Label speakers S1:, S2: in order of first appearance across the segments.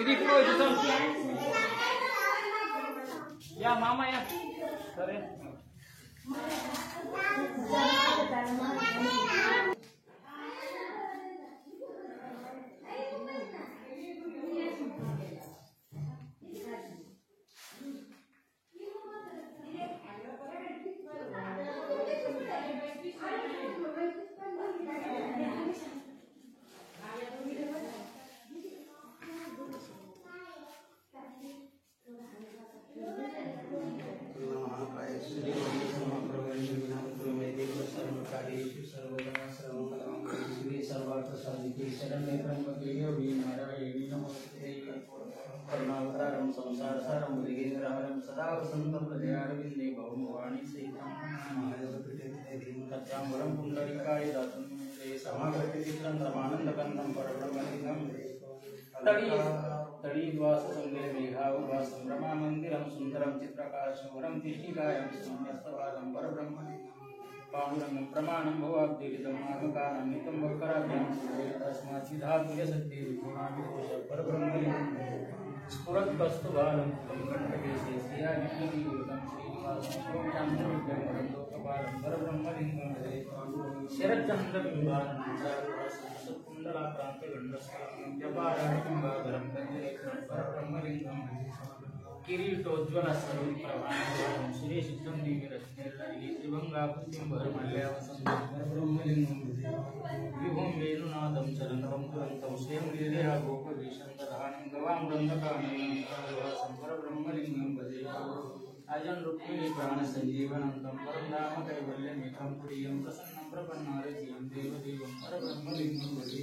S1: किती किलो आहे तिथं? या मामा या. अरे करुणावतारं संसारसारं मृगेन्द्रहरं सदा वसन्तं हृदयारविन्दे भववाणी सहितं तच्चाम्बरं पुण्डरीकाय दातुं समागतिचित्रं रमानन्दकन्दं परब्रह्मलिङ्गं तडीद्वाससंगे मेघावभासं रमामन्दिरं सुन्दरं चित्रकाशवरं तिष्ठिकायं सम्यस्तवादं परब्रह्मलिङ्गं पाण्डुरंगं प्रमाणं भवाब्धिरिदं माघकानं नितं वक्राभ्यां तस्माद्विधातुर्यसत्ये विगुणाभिकोश परब्रह्मलिङ्गं स्फुरत्कस्तुभालं कण्ठकेशे श्रियादिव्यतीवृतं श्रीनिवासं स्वाम्यान्तर्विद्यं परलोकपालं परब्रह्मलिङ्गं शरच्चन्द्रबिम्बानं सत्कुण्डलाक्रान्तगण्डस्थलं जपाराटिम्बाधरं कञ्जलेखनं परब्रह्मलिङ्गं किरीटोज्ज्वलसर्वप्रभां श्रीसिद्धं दिव्यरत्नेर्ललिते त्रिभङ्गाकृतिं भरमल्यावसन्तं परब्रह्मलिङ्गं विभुं वेणुनादं चरणं दुरन्तं श्रेयं गिरिदेहा गोपवेशं दधानं गवां वृन्दकाननं परब्रह्मलिङ्गं भजे अजं रुक्मिणी प्राणसञ्जीवनं परं धाम कैवल्यमितं प्रियं प्रसन्नं प्रपन्नारतिं देवदेवं परब्रह्मलिङ्गं भजे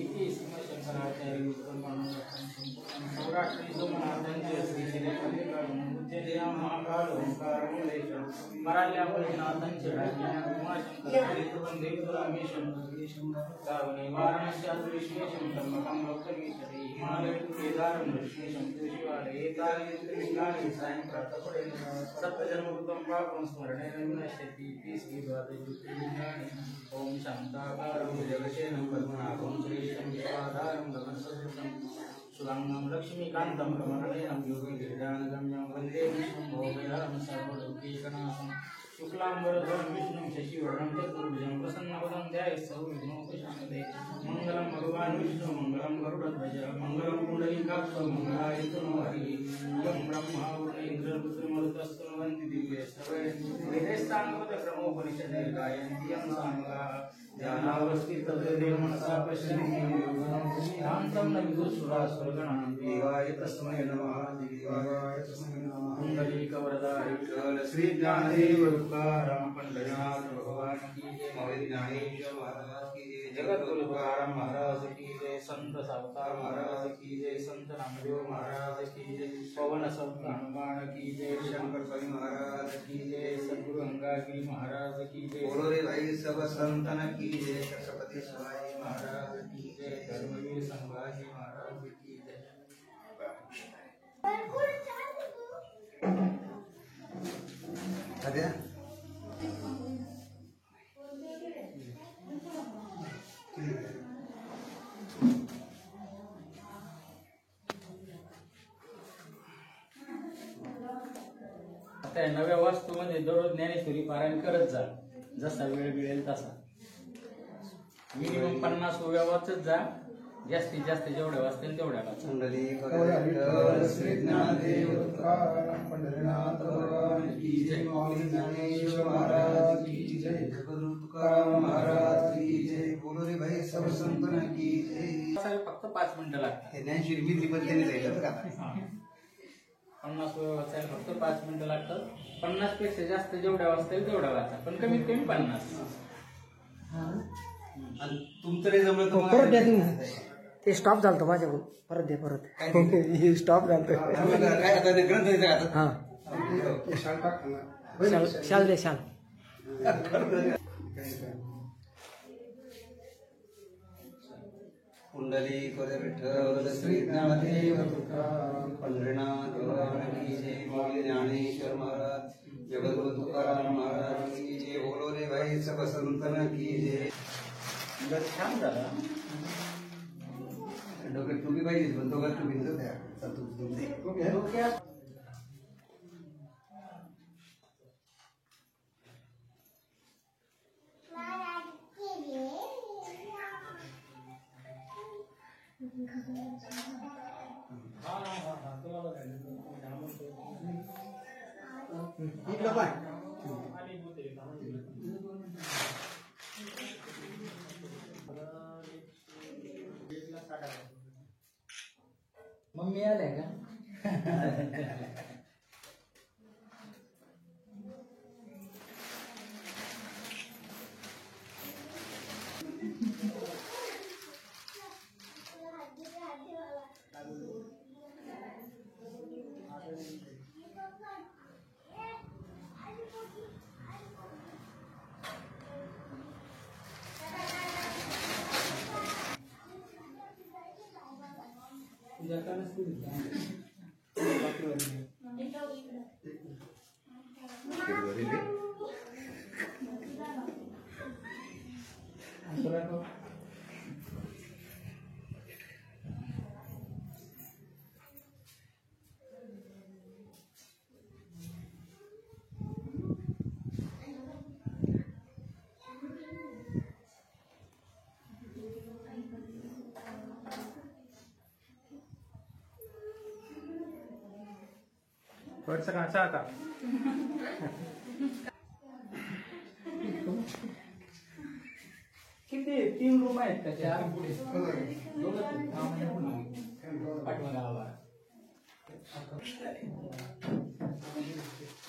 S1: इति श्रीमच्छङ्कराचार्यब्रह्मणं सौराष्ट्री सोमनाथांचे मराल्यानाथांचे वाराणस्याद्विश्वेशं धर्मकं भक्तमीशरे हिमालयकेदारं ऋषिकेशं शिवालये सायं प्रातःपडे सप्तजन्मकृतं पापं स्मरणेन विनश्यति इति श्रीद्वादशज्योतिर्लिङ्गानि ॐ शान्ताकारं जगशेनं पद्मनाभं श्रेष्ठं विश्वाधारं गगनसदृशं सुगंगं लक्ष्मीकान्तं कमलनयनं योगिगिरिजानगम्यं वन्दे विष्णुं भोगयामि सर्वलोकैकनाथं शुक्लाम्बरधरं विष्णुं शशिवर्णं चतुर्भुजं प्रसन्नवदनं ध्यायेत्सर्वविघ्नोपशान्तये मङ्गलं भगवान् विष्णु मङ्गलं गरुडध्वज मङ्गलं पुण्डरीकाक्षं मङ्गलायतनो हरिः यं ब्रह्मा रुद्रेन्द्ररुद्रमरुतस्तुवन्ति दिव्यैस्तवैर्वेदैस्तान्वतक्रमोपनिषदे गायन्ति यं सामगाः ध्यानावस्थितदेव मनसा पश्यन्ति शान्तं न विदुषुरासुरगणां देवाय तस्मै नमः देवाय तस्मै नमः पुण्डरीकवरदाय श्री ज्ञानदेव तुकाराम पंढरीनाथ भगवान की जय मौर्य ज्ञानेश्वर महाराज की जय जगद्गुरु तुकाराम महाराज की जय संत सावकार महाराज की जय संत नामदेव महाराज की जय पवन संत हनुमान की जय शंकर कवि महाराज की जय सद्गुरु अंगागिरी महाराज की जय बोलो रे भाई सब संतन की जय छत्रपति शिवाजी महाराज की जय धर्मवीर संभाजी महाराज की जय
S2: अद्या
S1: आता नव्या वास्तूमध्ये दररोज ज्ञानेश्वरी पारायण करत जा, जसा वेळ मिळेल तसा. मिनिमम 50 ओव्या वाचत जा, जास्तीत जास्त जेवढ्या वाचतील तेवढ्या वाचा.
S2: श्री ज्ञानदेव तुकाराम पंढरीनाथ भगवान की जय मौर्य ज्ञानेश्वर महाराज की जय जगद्गुरु तुकाराम महाराज की जय बोलो रे भाई सब संतन की जय.
S1: फक्त 5 मिनिटं लागतात.
S2: ज्ञानेश्वरी मी त्रिपदीने जायचं का
S1: 50 ओव्या वाचायला फक्त 5 मिनिटं लागतात. 50 पेक्षा जास्त जेवढ्या वाचतील तेवढ्या वाचा, पण कमीत कमी 50.
S2: तुमचं रे जमलं तर
S3: परत द्या तुम्ही. ते स्टॉप झालं माझ्याकडून. परत द्या परत. हे स्टॉप झालं.
S2: काय आता ते ग्रंथ आहे आता.
S3: हा शाल दे शाल.
S2: कुंडली विठ्ठल श्री ज्ञानदेव तुकाराम पंढरीनाथ भगवान की जय मौर्य ज्ञानेश्वर महाराज जगद्गुरु तुकाराम महाराज की जय बोलो रे भाई सब संतन की जय.
S1: छान झाला.
S2: डोक्यात टोपी पाहिजे. पहिलीच पण दोघात तुम्ही होत्या चालतो तुमचे इकडं पाय
S1: मम्मी आलाय का?
S4: वरचं काचा आता
S1: किती 3 रूम आहेत का? 4 पुढे पाठीमागाला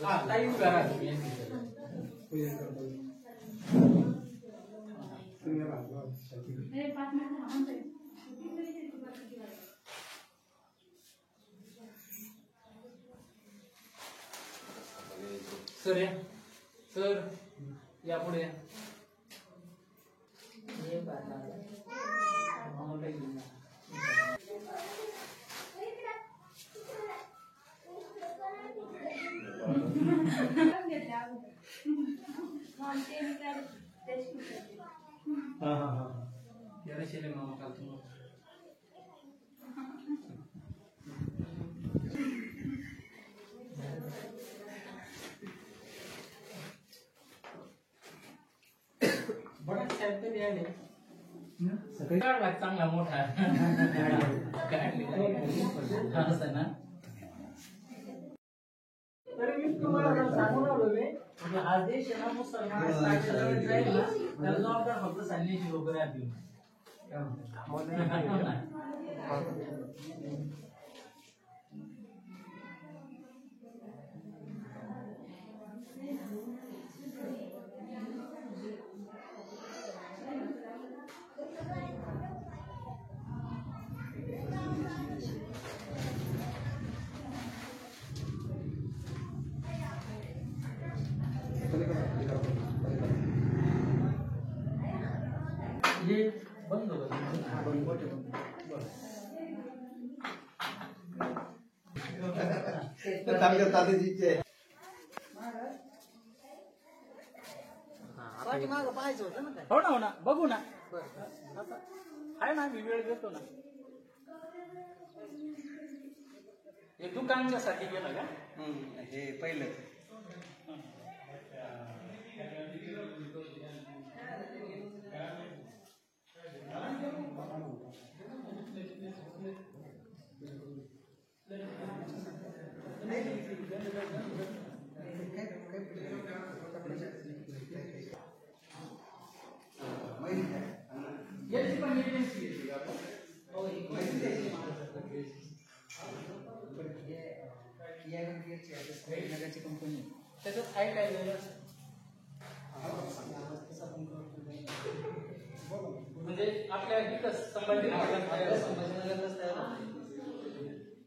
S1: हा लाईव्ह करा तुम्ही. सर या सर या पुढे या. मामा काल तुम्हाला सकाळी चांगला मोठा असं ना. तरी मी तुम्हाला सांगून आलो मी हा देश आहे ना मुसलमान जाईल ना त्याला जबाबदार फक्त संन्याशी वगैरे आपली. बंद हो ना हो ना बघू ना आहे ना मी वेळ देतो ना. हे दुकानासाठी गेलं का?
S2: हे पहिलं
S1: याची पण एजन्सी कंपनी त्याच्यात आहे काय म्हणजे आपल्या इथं संभाजीनगर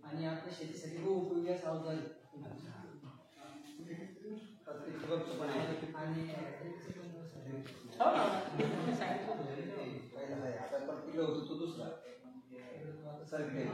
S1: आणि आपल्या शेतीसाठी खूप उपयोगी असं अवजार आणि हो ना सांगितलं
S2: पहिला आहे आता पण पिलं होतं तो दुसरा सरकारी